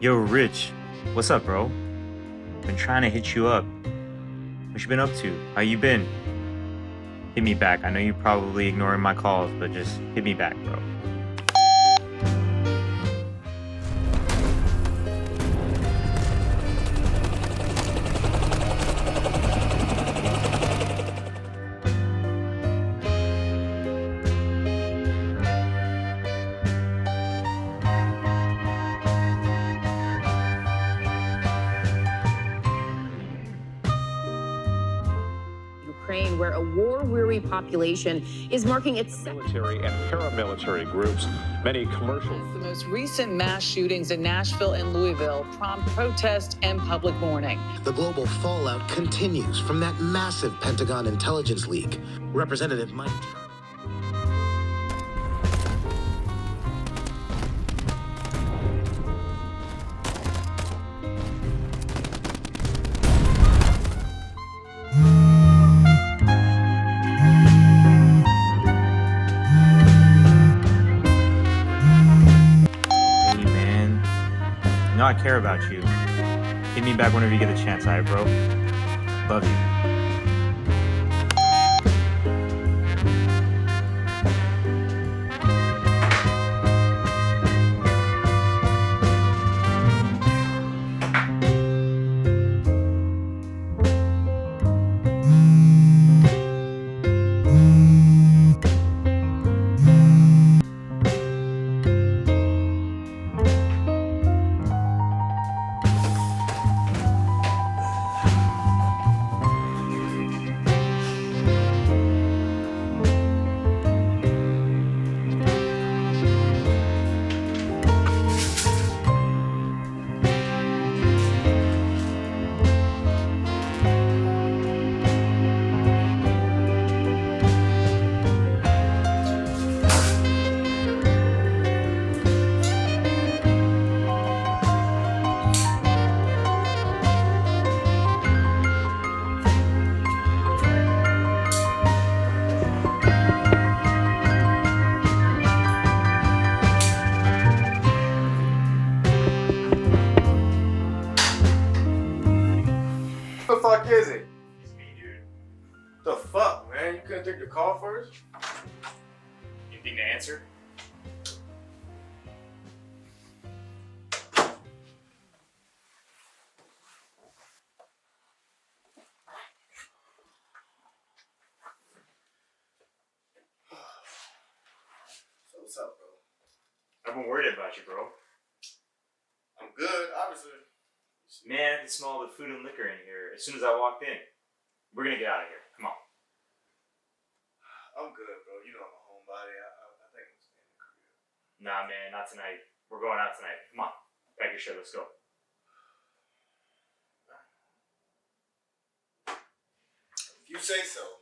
Yo, Rich, what's up, bro? Been trying to hit you up. What you been up to? How you been? Hit me back. I know you're probably ignoring my calls, but just hit me back, bro. Ukraine, where a war-weary population is marking its military and paramilitary groups, many commercial. The most recent mass shootings in Nashville and Louisville prompt protest and public mourning. The global fallout continues from that massive Pentagon intelligence leak. Representative Mike. Hey, man. You know I care about you. Hit me back whenever you get the chance, alright, bro? Love you. What the fuck is it? It's me, dude. The fuck, man? You couldn't take the call first? Anything to answer? So what's up, bro? I've been worried about you, bro. I'm good, obviously. Man, I can smell the food and liquor in here as soon as I walked in. We're gonna get out of here. Come on. I'm good, bro. You know I'm a homebody. I think I'm staying in the crib. Nah, man, not tonight. We're going out tonight. Come on. Pack your shit. Let's go. If you say so.